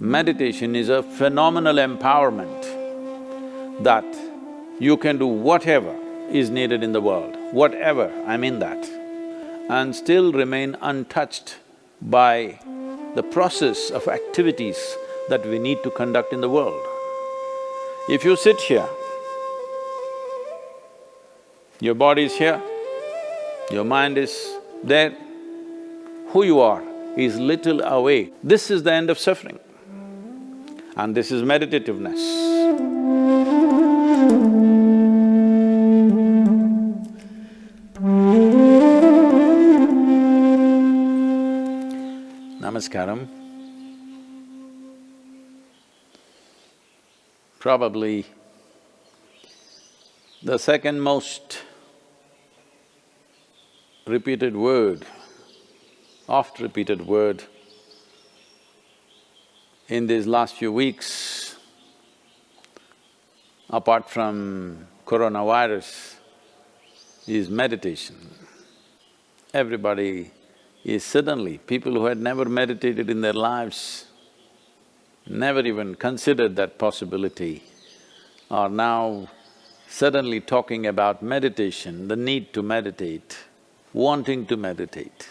Meditation is a phenomenal empowerment that you can do whatever is needed in the world, whatever, I mean that, and still remain untouched by the process of activities that we need to conduct in the world. If you sit here, your body is here, your mind is there, who you are is little away. This is the end of suffering, and this is meditativeness. Namaskaram. Probably the second most repeated word, oft-repeated word in these last few weeks, apart from coronavirus, is meditation. Everybody is suddenly, people who had never meditated in their lives, never even considered that possibility, are now suddenly talking about meditation, the need to meditate, wanting to meditate.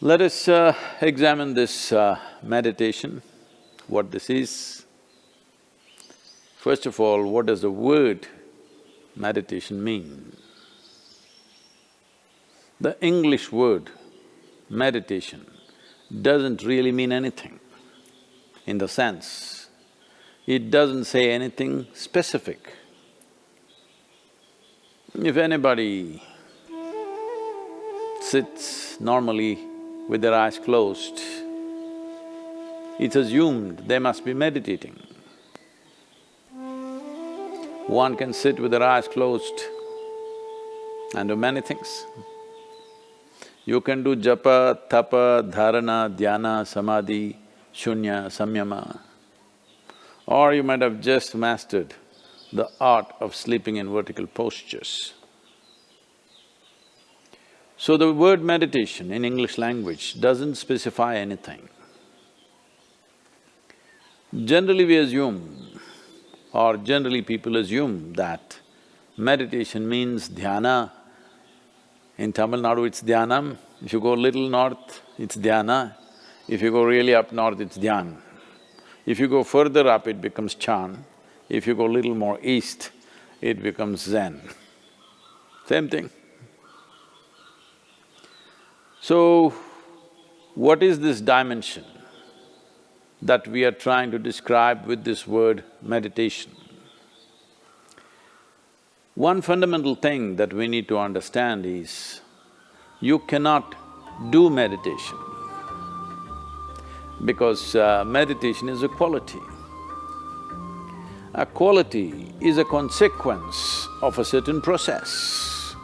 Let us examine this meditation, what this is. First of all, what does the word meditation mean? The English word meditation doesn't really mean anything, in the sense, it doesn't say anything specific. If anybody sits normally with their eyes closed, it's assumed they must be meditating. One can sit with their eyes closed and do many things. You can do japa, tapa, dharana, dhyana, samadhi, shunya, samyama. Or you might have just mastered the art of sleeping in vertical postures. So the word meditation in English language doesn't specify anything. Generally we assume, or generally people assume that meditation means dhyana. In Tamil Nadu it's dhyanam, if you go little north it's dhyana, if you go really up north it's dhyan. If you go further up it becomes chan, if you go little more east it becomes zen. Same thing. So, what is this dimension that we are trying to describe with this word meditation? One fundamental thing that we need to understand is, you cannot do meditation because meditation is a quality. A quality is a consequence of a certain process.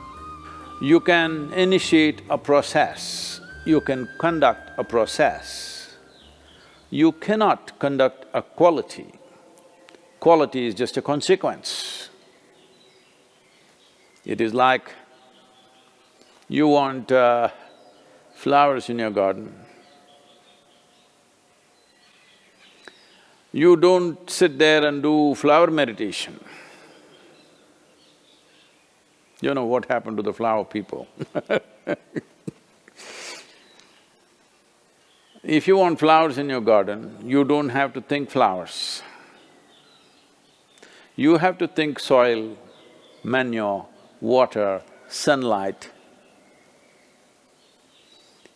You can initiate a process, you can conduct a process. You cannot conduct a quality. Quality is just a consequence. It is like you want flowers in your garden. You don't sit there and do flower meditation. You know what happened to the flower people If you want flowers in your garden, you don't have to think flowers. You have to think soil, manure, water, sunlight.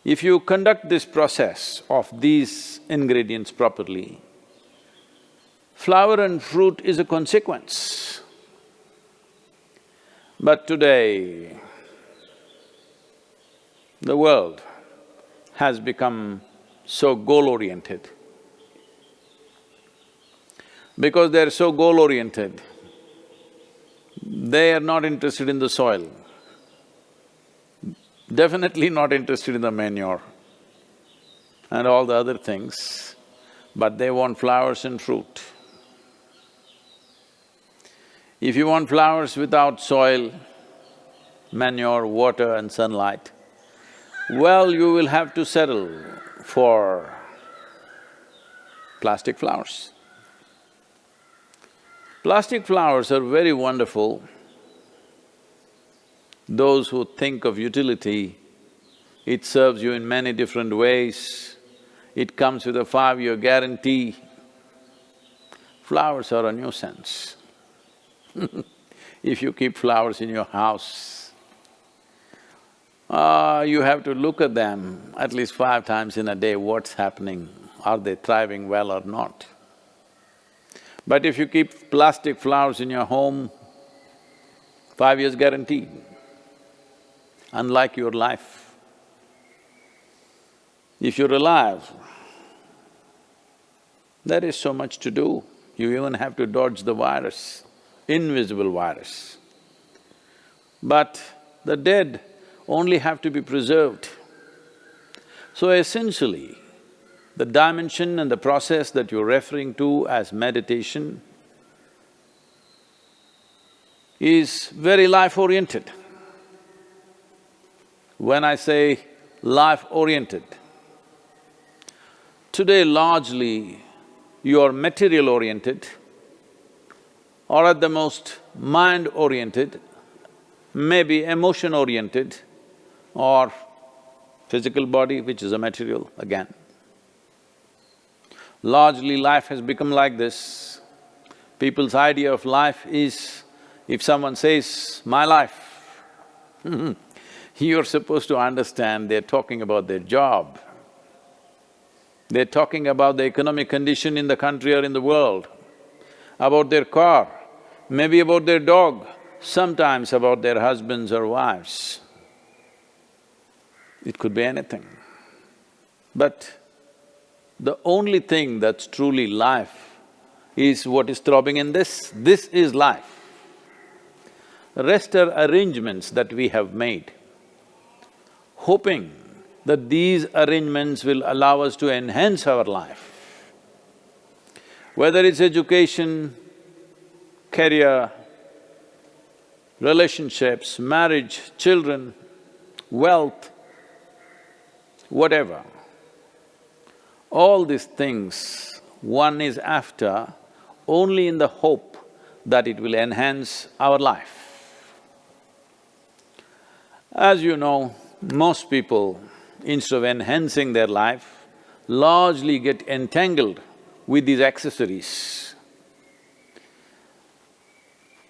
If you conduct this process of these ingredients properly, flower and fruit is a consequence. But today, the world has become so goal-oriented. Because they're so goal-oriented, they are not interested in the soil, definitely not interested in the manure and all the other things, but they want flowers and fruit. If you want flowers without soil, manure, water and sunlight, well, you will have to settle for plastic flowers. Plastic flowers are very wonderful. Those who think of utility, it serves you in many different ways. It comes with a 5-year guarantee. Flowers are a nuisance. If you keep flowers in your house, you have to look at them at least 5 times in a day, what's happening, are they thriving well or not? But if you keep plastic flowers in your home, 5 years guarantee, unlike your life. If you're alive, there is so much to do. You even have to dodge the virus, invisible virus. But the dead only have to be preserved. So essentially, the dimension and the process that you're referring to as meditation is very life-oriented. When I say life-oriented, today largely you're material-oriented or at the most mind-oriented, maybe emotion-oriented or physical body, which is a material again. Largely life has become like this. People's idea of life is, if someone says, "my life," you're supposed to understand they're talking about their job. They're talking about the economic condition in the country or in the world, about their car, maybe about their dog, sometimes about their husbands or wives. It could be anything. But the only thing that's truly life is what is throbbing in this. This is life. The rest are arrangements that we have made, hoping that these arrangements will allow us to enhance our life. Whether it's education, career, relationships, marriage, children, wealth, whatever. All these things one is after only in the hope that it will enhance our life. As you know, most people, instead of enhancing their life, largely get entangled with these accessories.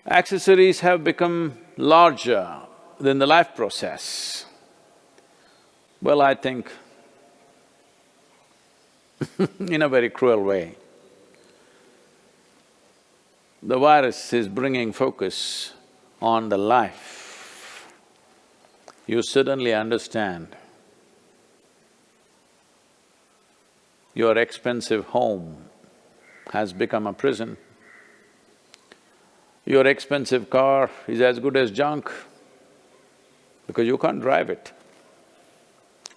Accessories have become larger than the life process. Well, I think in a very cruel way, the virus is bringing focus on the life. You suddenly understand your expensive home has become a prison. Your expensive car is as good as junk because you can't drive it,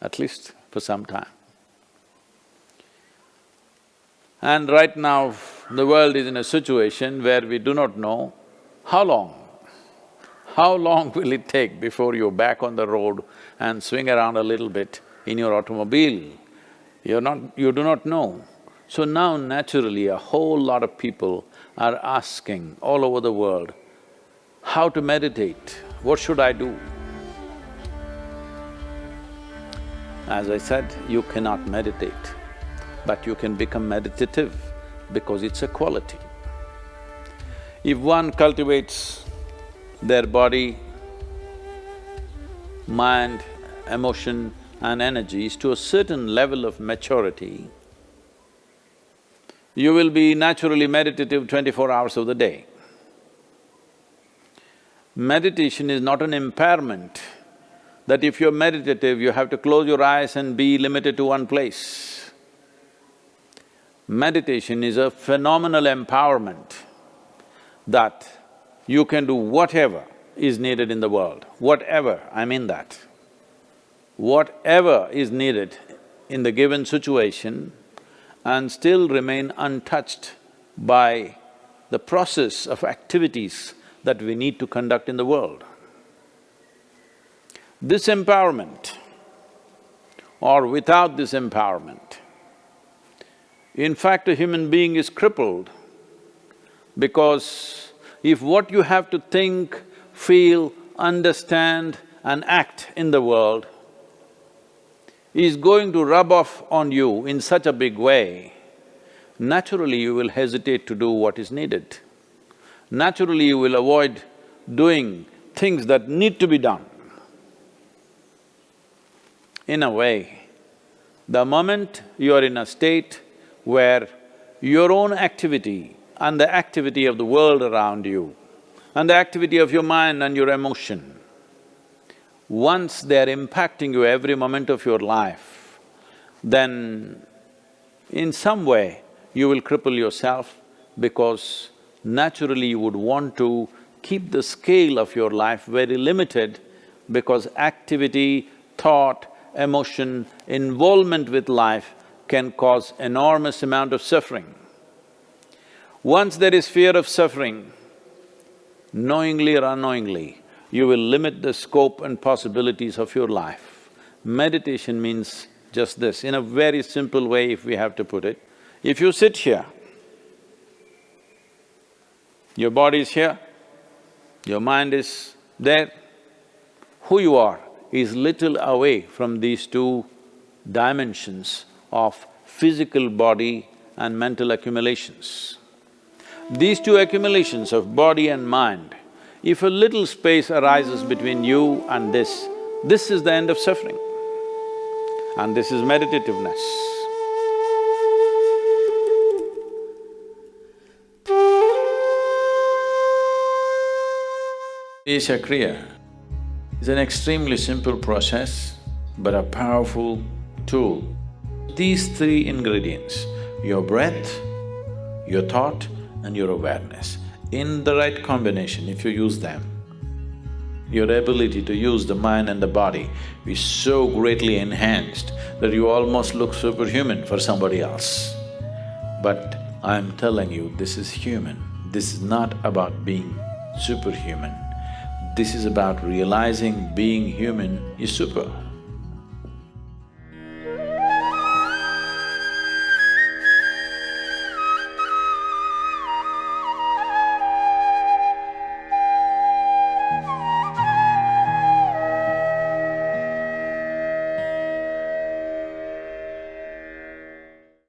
at least for some time. And right now, the world is in a situation where we do not know how long will it take before you're back on the road and swing around a little bit in your automobile? You do not know. So now naturally a whole lot of people are asking all over the world, how to meditate, what should I do? As I said, you cannot meditate, but you can become meditative because it's a quality. If one cultivates their body, mind, emotion and energies to a certain level of maturity, you will be naturally meditative 24 hours of the day. Meditation is not an impairment that if you're meditative, you have to close your eyes and be limited to one place. Meditation is a phenomenal empowerment that you can do whatever is needed in the world, whatever, I mean that. Whatever is needed in the given situation and still remain untouched by the process of activities that we need to conduct in the world. This empowerment or without this empowerment. In fact, a human being is crippled because if what you have to think, feel, understand and act in the world is going to rub off on you in such a big way, naturally you will hesitate to do what is needed. Naturally you will avoid doing things that need to be done. In a way, the moment you are in a state where your own activity and the activity of the world around you and the activity of your mind and your emotion, once they're impacting you every moment of your life, then in some way you will cripple yourself because naturally you would want to keep the scale of your life very limited because activity, thought, emotion, involvement with life can cause enormous amount of suffering. Once there is fear of suffering, knowingly or unknowingly, you will limit the scope and possibilities of your life. Meditation means just this, in a very simple way if we have to put it. If you sit here, your body is here, your mind is there, who you are is little away from these two dimensions of physical body and mental accumulations. These two accumulations of body and mind, if a little space arises between you and this is the end of suffering. And this is meditativeness. Iṣā Kriya is an extremely simple process but a powerful tool. These three ingredients, your breath, your thought and your awareness, in the right combination, if you use them, your ability to use the mind and the body is so greatly enhanced that you almost look superhuman for somebody else. But I'm telling you, this is human. This is not about being superhuman. This is about realizing being human is super.